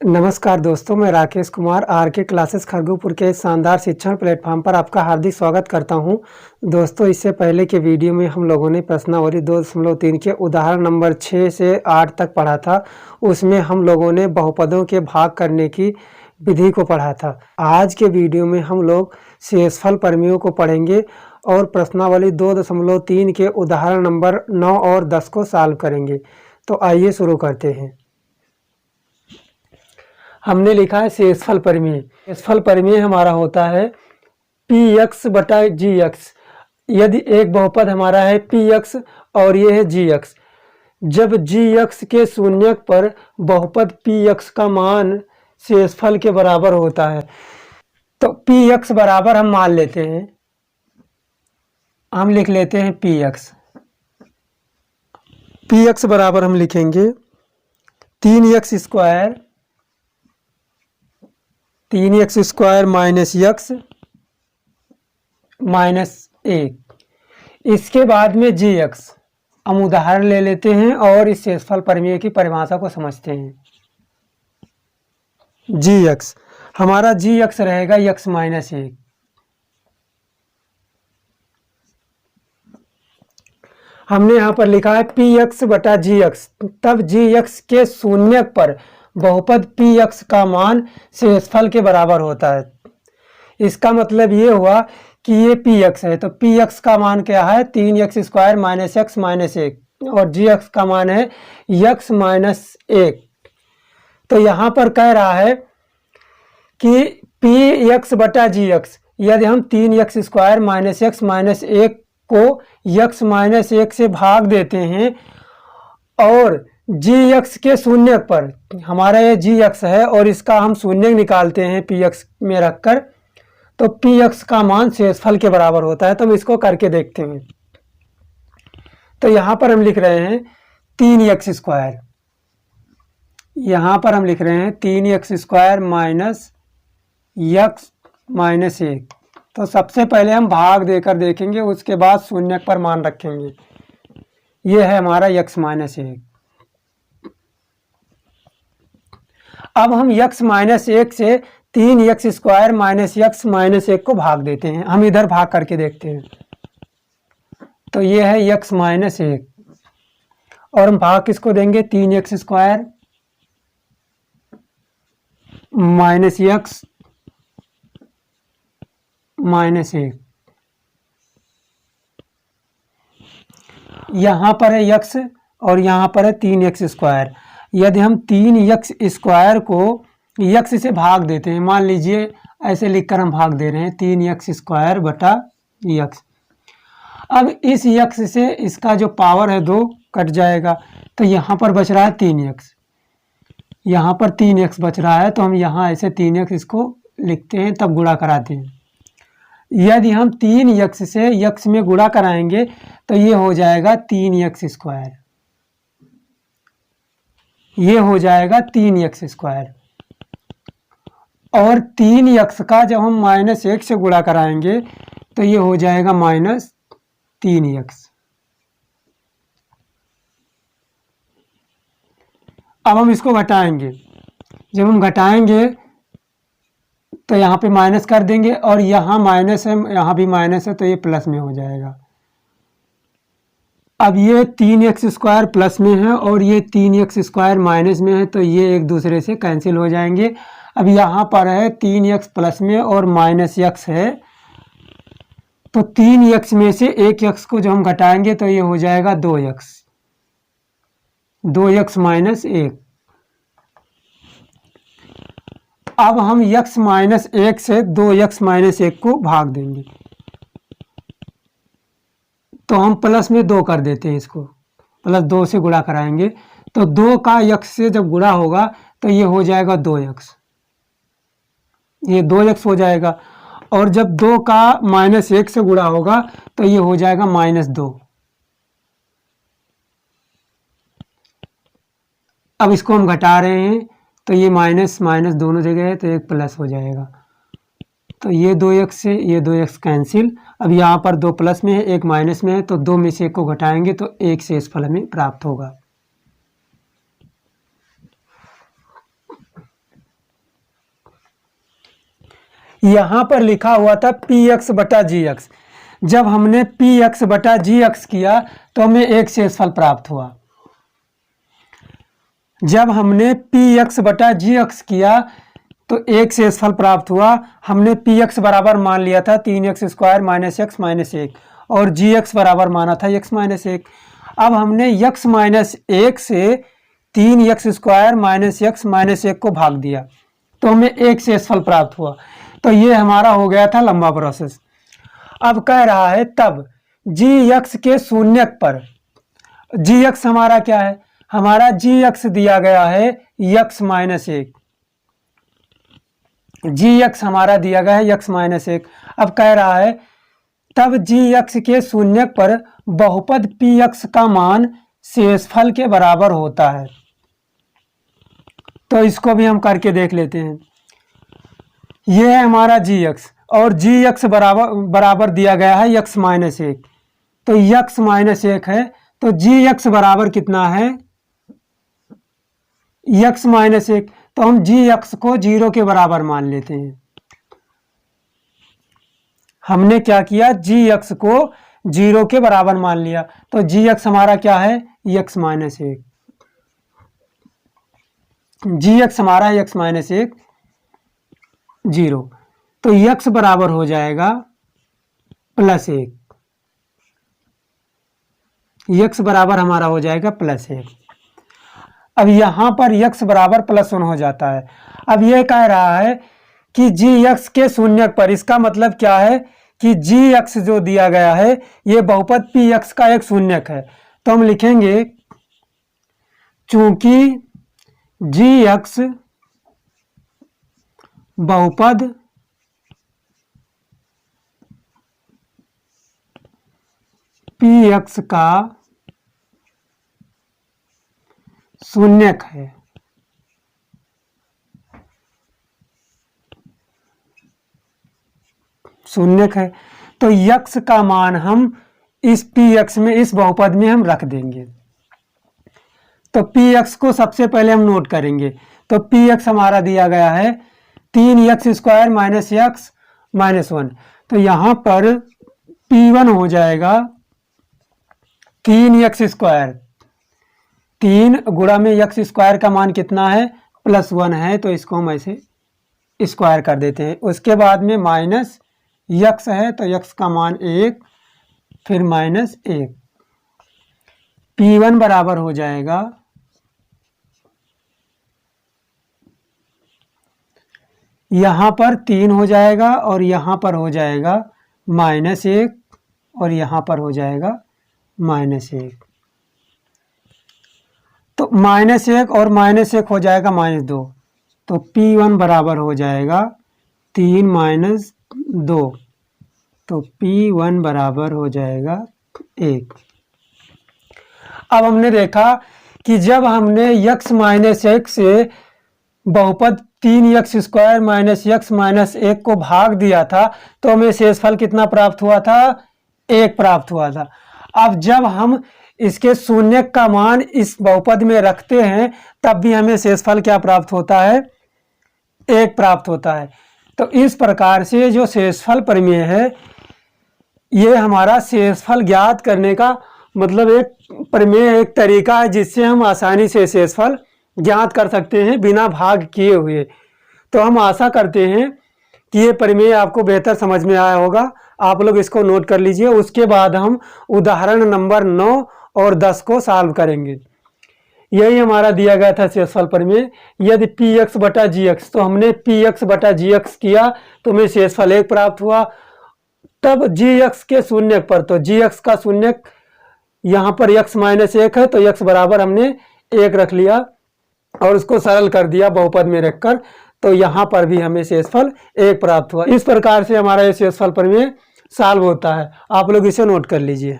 नमस्कार दोस्तों, मैं राकेश कुमार आर के क्लासेस खरगोपुर के शानदार शिक्षण प्लेटफॉर्म पर आपका हार्दिक स्वागत करता हूं। दोस्तों, इससे पहले के वीडियो में हम लोगों ने प्रश्नावली 2.3 के उदाहरण नंबर 6 से 8 तक पढ़ा था। उसमें हम लोगों ने बहुपदों के भाग करने की विधि को पढ़ा था। आज के वीडियो में हम लोग शेषफल प्रमेयों को पढ़ेंगे और प्रश्नावली 2.3 के उदाहरण नंबर 9 और 10 को सॉल्व करेंगे। तो आइए शुरू करते हैं। हमने लिखा है शेषफल प्रमेय। शेषफल प्रमेय हमारा होता है px बटा gx। यदि एक बहुपद हमारा है px और ये है gx, जब gx के शून्यक पर बहुपद px का मान शेषफल के बराबर होता है, तो px बराबर हम मान लेते हैं, हम लिख लेते हैं px बराबर हम लिखेंगे 3x square minus x minus 1। इसके बाद में gx, हम उदाहरण ले लेते हैं और इस शेषफल प्रमेय की परिभाषा को समझते हैं। gx, हमारा gx रहेगा x माइनस 1। हमने यहाँ पर लिखा है px बटा gx, तब gx के शून्यक पर बहुपद px का मान शेषफल के बराबर होता है। इसका मतलब ये हुआ कि ये px है, तो px का मान क्या है 3x square minus x minus 1 और gx का मान है x माइनस 1। तो यहाँ पर कह रहा है कि px बटा gx, यदि हम 3x square minus x minus 1 को x माइनस 1 से भाग देते हैं और gx के शून्य पर, हमारा ये gx है और इसका हम शून्य निकालते हैं px में रखकर, तो px का मान शेषफल के बराबर होता है। तो हम इसको करके देखते हैं। तो यहाँ पर हम लिख रहे हैं 3x स्क्वायर, यहाँ पर हम लिख रहे हैं 3x square minus x minus 1। तो सबसे पहले हम भाग देकर देखेंगे, उसके बाद शून्य पर मान रखेंगे। ये है हमारा x माइनस 1। अब हम x माइनस 1 से 3x square minus x minus 1 को भाग देते हैं। हम इधर भाग करके देखते हैं। तो ये है x माइनस 1 और हम भाग किसको देंगे 3x square minus x minus 1। यहाँ पर है x और यहाँ पर है 3x स्क्वायर। यदि हम 3x स्क्वायर को x से भाग देते हैं, मान लीजिए ऐसे लिखकर हम भाग दे रहे हैं 3x स्क्वायर बटा x। अब इस x से इसका जो पावर है 2 कट जाएगा, तो यहाँ पर बच रहा है 3x, यहाँ पर 3x बच रहा है। तो हम यहाँ ऐसे 3x इसको लिखते हैं, तब गुणा कराते हैं। यदि हम 3x से x में गुणा कराएंगे तो ये हो जाएगा 3x स्क्वायर, ये हो जाएगा 3x स्क्वायर। और 3x का जब हम माइनस 1 से गुणा कराएंगे तो ये हो जाएगा माइनस 3x। अब हम इसको घटाएंगे, जब हम घटाएंगे तो यहाँ पे माइनस कर देंगे और यहाँ माइनस है, यहाँ भी माइनस है, तो ये प्लस में हो जाएगा। अब ये 3x स्क्वायर प्लस में है और ये 3x स्क्वायर माइनस में है, तो ये एक दूसरे से कैंसिल हो जाएंगे। अब यहाँ पर है 3x प्लस में और माइनस x है, तो 3x में से एक x को जब हम घटाएंगे तो ये हो जाएगा 2x माइनस 1। अब हम x माइनस 1 से 2x माइनस 1 को भाग देंगे, तो हम प्लस में 2 कर देते हैं, इसको प्लस 2 से गुणा कराएंगे तो 2 का x से जब गुणा होगा तो ये हो जाएगा 2x, ये 2x हो जाएगा। और जब 2 का माइनस 1 से गुणा होगा तो ये हो जाएगा माइनस 2। अब इसको हम घटा रहे हैं तो ये माइनस माइनस दोनों जगह है, तो एक प्लस हो जाएगा। तो ये 2x से ये 2x कैंसिल। अब यहाँ पर 2 प्लस में है, 1 माइनस में है, तो 2 में से 1 को घटाएंगे तो 1 शेषफल हमें प्राप्त होगा। यहाँ पर लिखा हुआ था पी एक्स बटा जी एक्स। जब हमने पी एक्स बटा जी एक्स किया तो हमें एक शेषफल प्राप्त हुआ। जब हमने पी एक्स बटा जी एक्स किया तो एक शेषफल प्राप्त हुआ। हमने पी एक्स बराबर मान लिया था 3x² माइनस एक्स माइनस 1 और जी एक्स बराबर माना था x माइनस 1। अब हमने x माइनस 1 से 3x² माइनस एक्स माइनस 1 को भाग दिया तो हमें एक शेषफल प्राप्त हुआ। तो ये हमारा हो गया था लंबा प्रोसेस। अब कह रहा है तब जी एक्स के शून्यक पर, जी एक्स हमारा क्या है, हमारा जी एक्स दिया गया है x माइनस 1, जी एक्स हमारा दिया गया है x माइनस 1। अब कह रहा है तब जी एक्स के शून्यक पर बहुपद पी एक्स का मान शेषफल के बराबर होता है। तो इसको भी हम करके देख लेते हैं। यह है हमारा जी एक्स और जी एक्स बराबर दिया गया है x माइनस 1। तो x माइनस 1 है तो जी एक्स बराबर कितना है x माइनस 1। तो हम जी एक्स को 0 के बराबर मान लेते हैं। हमने क्या किया, जी एक्स को 0 के बराबर मान लिया। तो जी एक्स हमारा क्या है x माइनस 1, जी एक्स हमारा है x माइनस 1 0। तो x बराबर हो जाएगा प्लस 1, x बराबर हमारा हो जाएगा प्लस 1। अब यहां पर x बराबर +1 हो जाता है। अब यह कह रहा है कि जी एक्स के शून्यक पर, इसका मतलब क्या है कि जी एक्स जो दिया गया है यह बहुपद पी एक्स का एक शून्यक है। तो हम लिखेंगे चूंकि जी एक्स बहुपद पी एक्स का शून्यक है, शून्यक है तो x का मान हम इस पी एक्स में, इस बहुपद में हम रख देंगे। तो पी एक्स को सबसे पहले हम नोट करेंगे। तो पी एक्स हमारा दिया गया है 3x² माइनस एक्स माइनस 1। तो यहां पर P1 हो जाएगा 3x², 3 गुणा में x² का मान कितना है +1 है, तो इसको हम ऐसे स्क्वायर कर देते हैं। उसके बाद में माइनस x है तो x का मान 1 फिर माइनस 1। P1 बराबर हो जाएगा यहाँ पर 3 हो जाएगा और यहाँ पर हो जाएगा -1 और यहाँ पर हो जाएगा -1। तो -1 और -1 हो जाएगा -2। तो P1 बराबर हो जाएगा 3 - 2। तो P1 बराबर हो जाएगा 1। अब हमने देखा कि जब हमने x माइनस 1 से बहुपद 3x² माइनस एक्स माइनस 1 को भाग दिया था तो हमें शेषफल कितना प्राप्त हुआ था, 1 प्राप्त हुआ था। अब जब हम इसके शून्यक का मान इस बहुपद में रखते हैं तब भी हमें शेषफल क्या प्राप्त होता है, 1 प्राप्त होता है। तो इस प्रकार से जो शेषफल प्रमेय है ये हमारा शेषफल ज्ञात करने का मतलब एक प्रमेय, एक तरीका है जिससे हम आसानी से शेषफल ज्ञात कर सकते हैं बिना भाग किए हुए। तो हम आशा करते हैं कि ये प्रमेय आपको बेहतर समझ में आया होगा। आप लोग इसको नोट कर लीजिए। उसके बाद हम उदाहरण नंबर 9 और 10 को सॉल्व करेंगे। यही हमारा दिया गया था शेषफल प्रमेय। यदि पी एक्स बटा जी एक्स, तो हमने पी एक्स बटा जी एक्स किया तो हमें शेषफल 1 प्राप्त हुआ। तब जी एक्स के शून्यक पर, तो जी एक्स का शून्यक यहाँ पर x माइनस 1 है तो x बराबर हमने 1 रख लिया और उसको सरल कर दिया बहुपद में रखकर। तो यहाँ पर भी हमें शेषफल 1 प्राप्त हुआ। इस प्रकार से हमारा ये शेषफल प्रमेय सॉल्व होता है। आप लोग इसे नोट कर लीजिए।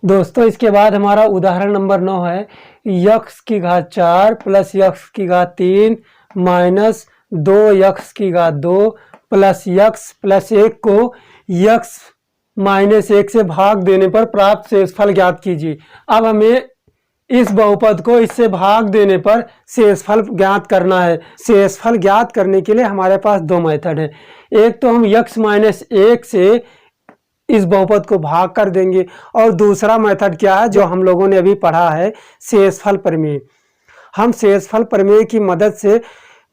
दोस्तों इसके बाद हमारा उदाहरण नंबर 9 है x की घात 4 प्लस x की घात 3 माइनस 2x की घात 2 प्लस x प्लस 1 को x माइनस 1 से भाग देने पर प्राप्त शेषफल ज्ञात कीजिए। अब हमें इस बहुपद को इससे भाग देने पर शेषफल ज्ञात करना है। शेषफल ज्ञात करने के लिए हमारे पास दो मेथड है। एक तो हम x माइनस 1 से इस बहुपद को भाग कर देंगे, और दूसरा मेथड क्या है जो हम लोगों ने अभी पढ़ा है, शेषफल प्रमेय। हम शेषफल प्रमेय की मदद से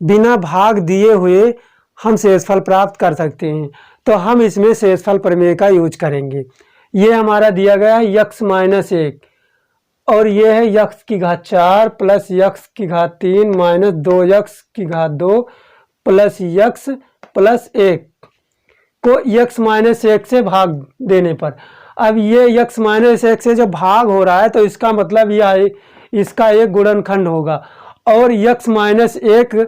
बिना भाग दिए हुए हम शेषफल प्राप्त कर सकते हैं। तो हम इसमें शेषफल प्रमेय का यूज करेंगे। ये हमारा दिया गया है x माइनस 1, और ये है x की घात 4 प्लस x की घात 3 माइनस 2x की घात 2 प्लस x प्लस 1 को x माइनस 1 से भाग देने पर। अब ये x माइनस 1 से जो भाग हो रहा है तो इसका मतलब यह है इसका एक गुणनखंड होगा, और x माइनस 1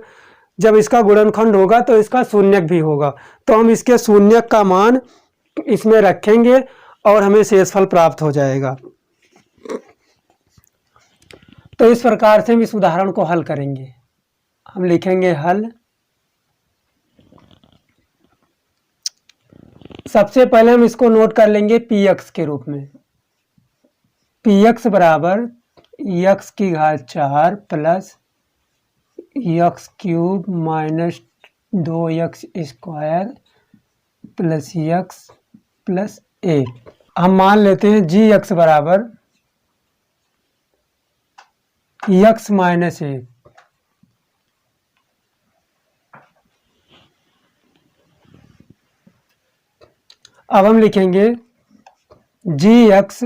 जब इसका गुणनखंड होगा तो इसका शून्यक भी होगा। तो हम इसके शून्यक का मान इसमें रखेंगे और हमें शेषफल प्राप्त हो जाएगा। तो इस प्रकार से हम इस उदाहरण को हल करेंगे। हम लिखेंगे हल। सबसे पहले हम इसको नोट कर लेंगे px के रूप में। px बराबर x की घात 4 plus x cube minus 2x square plus x plus 1। हम मान लेते हैं gx बराबर x माइनस 1। अब हम लिखेंगे gx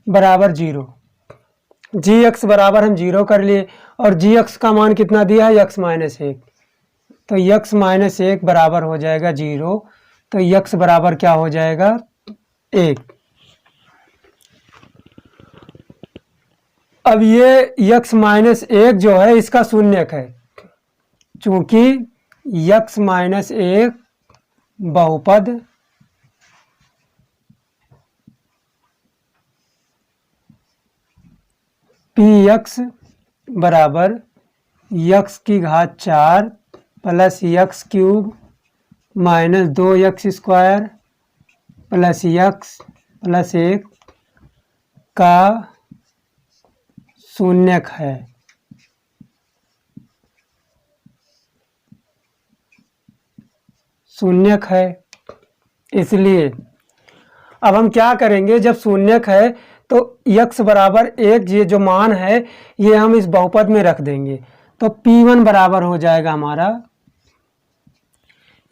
बराबर 0। gx बराबर हम 0 कर लिए, और gx का मान कितना दिया है x माइनस 1। तो x माइनस 1 बराबर हो जाएगा 0। तो x बराबर क्या हो जाएगा 1। अब ये x माइनस 1 जो है इसका शून्यक है, चूंकि x माइनस 1 बहुपद px बराबर x की घात 4 plus x cube minus 2x square plus x plus 1 का शून्यक है। शून्यक है, इसलिए अब हम क्या करेंगे, जब शून्यक है तो x बराबर 1 ये जो मान है ये हम इस बहुपद में रख देंगे। तो p1 बराबर हो जाएगा हमारा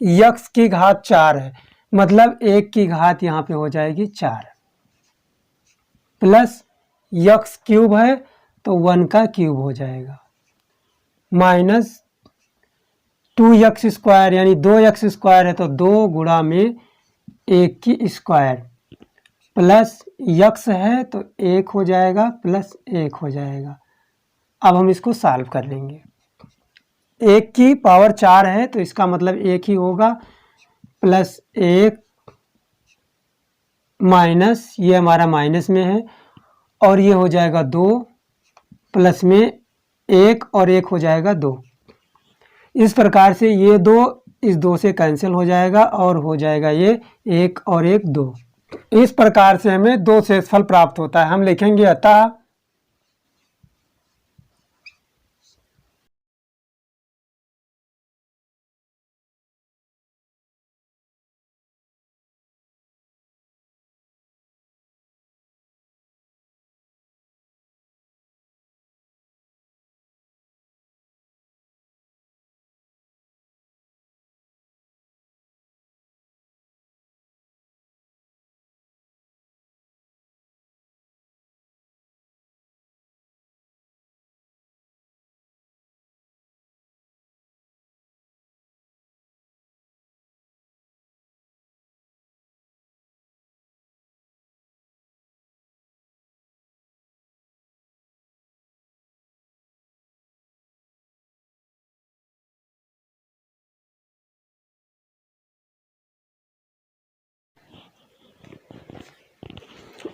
x की घात 4 है, मतलब 1 की घात यहाँ पे हो जाएगी 4 प्लस x क्यूब है तो 1 का क्यूब हो जाएगा माइनस 2x स्क्वायर यानी 2x स्क्वायर है तो 2 गुणा में 1 की स्क्वायर प्लस x है तो 1 हो जाएगा प्लस 1 हो जाएगा। अब हम इसको सॉल्व कर लेंगे। 1 की पावर 4 है तो इसका मतलब 1 ही होगा, प्लस 1 माइनस ये हमारा माइनस में है, और ये हो जाएगा 2 प्लस में 1 और 1 हो जाएगा 2। इस प्रकार से ये 2 इस 2 से कैंसिल हो जाएगा और हो जाएगा ये 1 और 1 2। इस प्रकार से हमें 2 शेषफल प्राप्त होता है। हम लिखेंगे अतः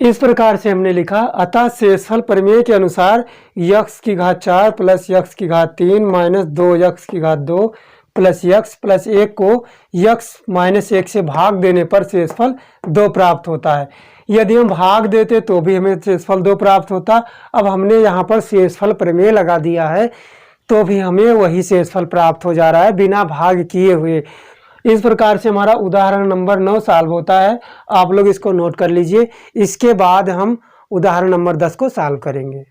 इस प्रकार से हमने लिखा, अतः शेषफल प्रमेय के अनुसार x की घात 4 प्लस x की घात 3 माइनस 2x की घात 2 प्लस x प्लस 1 को x माइनस 1 से भाग देने पर शेषफल 2 प्राप्त होता है। यदि हम भाग देते तो भी हमें शेषफल 2 प्राप्त होता। अब हमने यहाँ पर शेषफल प्रमेय लगा दिया है तो भी हमें वही शेषफल प्राप्त हो जा रहा है बिना भाग किए हुए। इस प्रकार से हमारा उदाहरण नंबर 9 सॉल्व होता है। आप लोग इसको नोट कर लीजिए। इसके बाद हम उदाहरण नंबर 10 को सॉल्व करेंगे।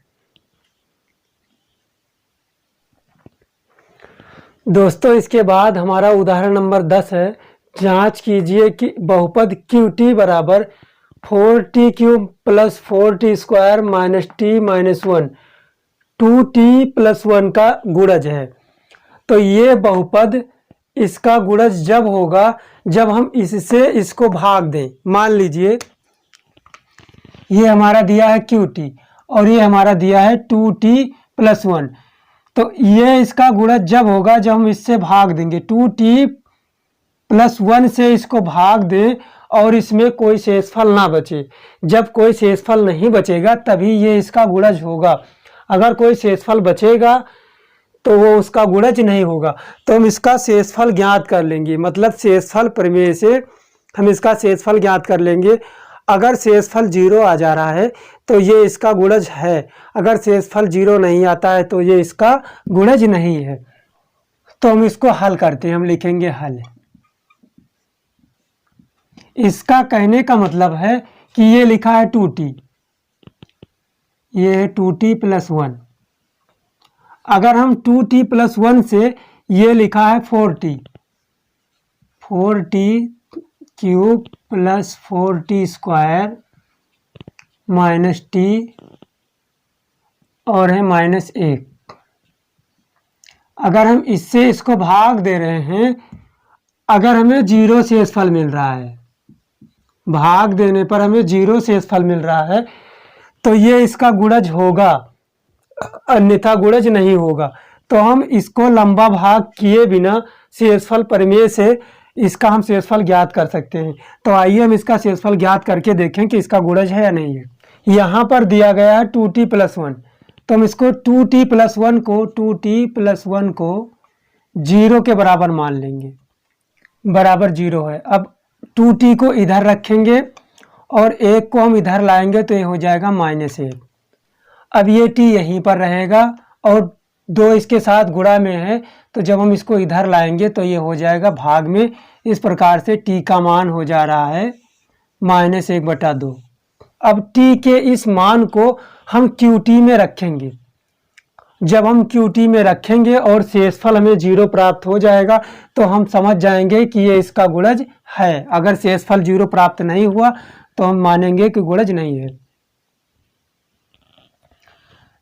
दोस्तों इसके बाद हमारा उदाहरण नंबर 10 है। जांच कीजिए कि बहुपद QT बराबर 4t cube plus 4t square minus t minus 1 2t plus 1 का गुणज है। तो ये बहुपद इसका गुणज जब होगा जब हम इससे इसको भाग दें। मान लीजिए ये हमारा दिया है QT और ये हमारा दिया है 2t प्लस 1। तो ये इसका गुणज जब होगा जब हम इससे भाग देंगे। 2t प्लस 1 से इसको भाग दें और इसमें कोई शेषफल ना बचे। जब कोई शेषफल नहीं बचेगा तभी ये इसका गुणज होगा। अगर कोई शेषफल बचेगा तो वो उसका गुणज नहीं होगा। तो हम इसका शेषफल ज्ञात कर लेंगे। मतलब शेषफल प्रमेय से हम इसका शेषफल ज्ञात कर लेंगे। अगर शेषफल 0 आ जा रहा है तो ये इसका गुणज है। अगर शेषफल 0 नहीं आता है तो ये इसका गुणज नहीं है। तो हम इसको हल करते हैं। हम लिखेंगे हल। इसका कहने का मतलब है कि ये लिखा है 2t, ये है 2t प्लस 1। अगर हम 2t प्लस 1 से ये लिखा है 4t, 4t cube plus 4t square minus t और है माइनस 1। अगर हम इससे इसको भाग दे रहे हैं, अगर हमें 0 शेषफल मिल रहा है, भाग देने पर हमें 0 शेषफल मिल रहा है तो ये इसका गुणज होगा, अन्यथा गुणज नहीं होगा। तो हम इसको लंबा भाग किए बिना शेषफल प्रमेय से इसका हम शेषफल ज्ञात कर सकते हैं। तो आइए हम इसका शेषफल ज्ञात करके देखें कि इसका गुणज है या नहीं है। यहाँ पर दिया गया है 2t प्लस 1, तो हम इसको 2t प्लस 1 को 2t प्लस 1 को 0 के बराबर मान लेंगे। बराबर 0 है। अब 2t को इधर रखेंगे और 1 को हम इधर लाएंगे तो ये हो जाएगा माइनस 1। अब ये t यहीं पर रहेगा और 2 इसके साथ गुणा में है, तो जब हम इसको इधर लाएंगे तो ये हो जाएगा भाग में। इस प्रकार से t का मान हो जा रहा है माइनस 1/2। अब t के इस मान को हम QT में रखेंगे। जब हम QT में रखेंगे और शेषफल हमें 0 प्राप्त हो जाएगा तो हम समझ जाएंगे कि ये इसका गुणज है। अगर शेषफल 0 प्राप्त नहीं हुआ तो हम मानेंगे कि गुणज नहीं है।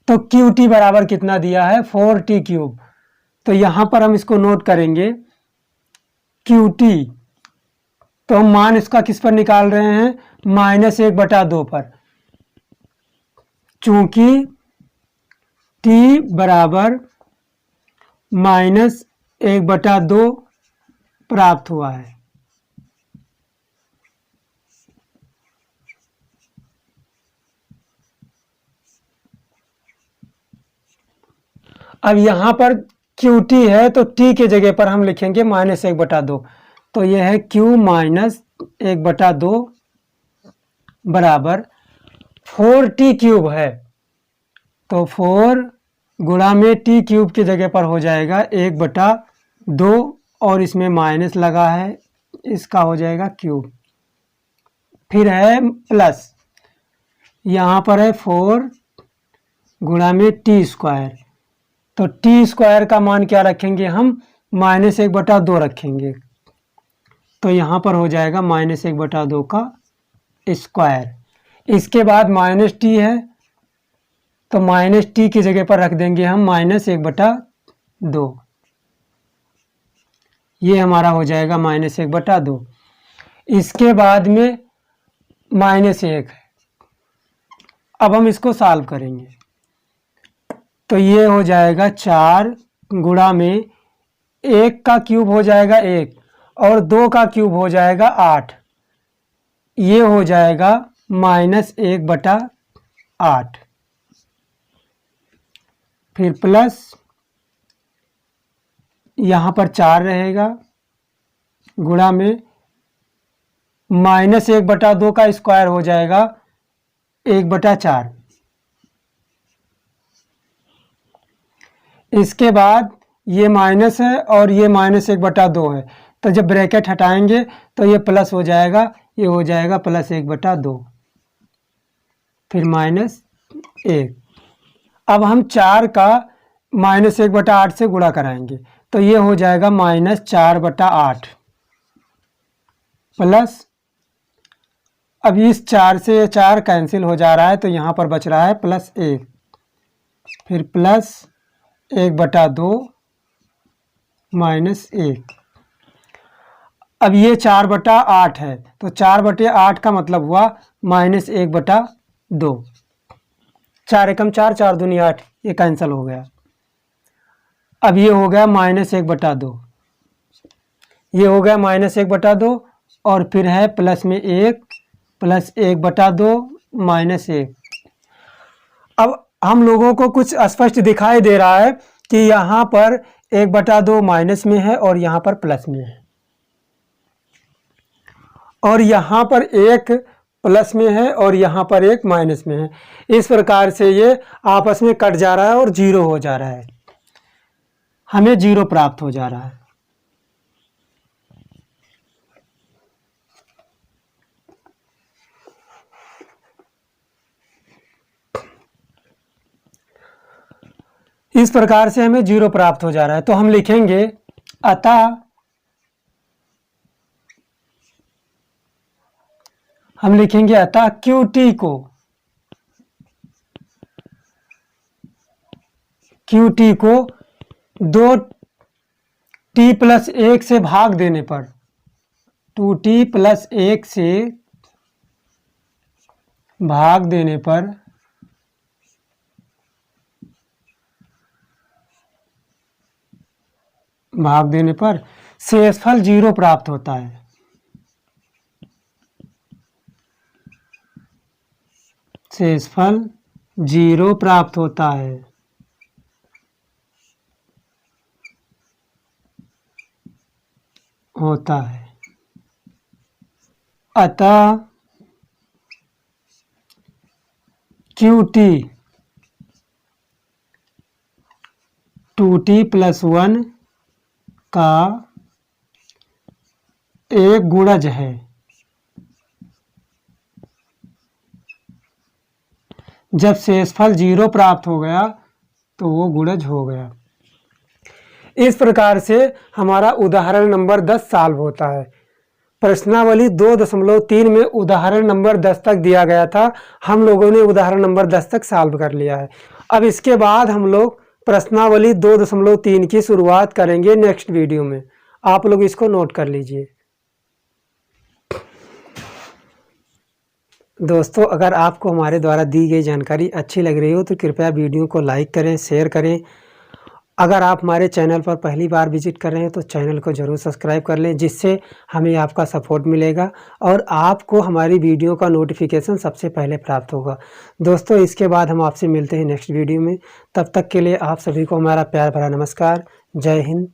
तो QT बराबर कितना दिया है 4t क्यूब। तो यहाँ पर हम इसको नोट करेंगे QT। तो हम मान इसका किस पर निकाल रहे हैं, माइनस 1/2 पर। चूंकि t बराबर माइनस 1/2 प्राप्त हुआ है। अब यहाँ पर QT है तो t के जगह पर हम लिखेंगे माइनस 1/2। तो यह है Q माइनस 1/2 बराबर 4t क्यूब है। तो 4 गुणा में t क्यूब की जगह पर हो जाएगा 1/2 और इसमें माइनस लगा है, इसका हो जाएगा क्यूब। फिर है प्लस, यहाँ पर है 4 गुणा में t स्क्वायर। तो t स्क्वायर का मान क्या रखेंगे हम, माइनस 1/2 रखेंगे। तो यहाँ पर हो जाएगा माइनस 1/2 का स्क्वायर। इसके बाद माइनस t है तो माइनस t की जगह पर रख देंगे हम माइनस 1/2। ये हमारा हो जाएगा माइनस 1/2। इसके बाद में माइनस 1 है। अब हम इसको सॉल्व करेंगे तो ये हो जाएगा 4 गुणा में 1 का क्यूब हो जाएगा 1 और 2 का क्यूब हो जाएगा 8। ये हो जाएगा माइनस 1/8। फिर प्लस यहाँ पर 4 रहेगा गुणा में -1/2 का स्क्वायर हो जाएगा 1/4। इसके बाद ये माइनस है और ये -1/2 है, तो जब ब्रैकेट हटाएंगे तो ये प्लस हो जाएगा, ये हो जाएगा +1/2, फिर -1। अब हम 4 का -1/8 से गुणा कराएंगे तो ये हो जाएगा -4/8 प्लस, अब इस 4 से ये 4 कैंसिल हो जा रहा है तो यहाँ पर बच रहा है +1, फिर +1/2 -1। अब ये 4/8 है तो 4/8 का मतलब हुआ -1/2। 4 एकम 4, 4 दूनी 8, ये कैंसिल हो गया। अब ये हो गया -1/2, ये हो गया -1/2 और फिर है प्लस में 1 +1/2 -1। अब हम लोगों को कुछ स्पष्ट दिखाई दे रहा है कि यहाँ पर 1/2 माइनस में है और यहाँ पर प्लस में है, और यहाँ पर 1 प्लस में है और यहाँ पर 1 माइनस में है। इस प्रकार से ये आपस में कट जा रहा है और 0 हो जा रहा है, हमें 0 प्राप्त हो जा रहा है। इस प्रकार से हमें 0 प्राप्त हो जा रहा है, तो हम लिखेंगे अतः QT को 2t+1 से भाग देने पर, 2t+1 से भाग देने पर शेषफल 0 प्राप्त होता है। शेषफल 0 प्राप्त होता है। अतः QT 2t+1 का एक गुणज है। जब शेषफल 0 प्राप्त हो गया तो वो गुणज हो गया। इस प्रकार से हमारा उदाहरण नंबर 10 सॉल्व होता है। प्रश्नावली 2.3 में उदाहरण नंबर 10 तक दिया गया था, हम लोगों ने उदाहरण नंबर 10 तक सॉल्व कर लिया है। अब इसके बाद हम लोग प्रश्नावली 2.3 की शुरुआत करेंगे नेक्स्ट वीडियो में। आप लोग इसको नोट कर लीजिए। दोस्तों, अगर आपको हमारे द्वारा दी गई जानकारी अच्छी लग रही हो तो कृपया वीडियो को लाइक करें, शेयर करें। अगर आप हमारे चैनल पर पहली बार विजिट कर रहे हैं तो चैनल को ज़रूर सब्सक्राइब कर लें, जिससे हमें आपका सपोर्ट मिलेगा और आपको हमारी वीडियो का नोटिफिकेशन सबसे पहले प्राप्त होगा। दोस्तों, इसके बाद हम आपसे मिलते हैं नेक्स्ट वीडियो में। तब तक के लिए आप सभी को हमारा प्यार भरा नमस्कार। जय हिंद,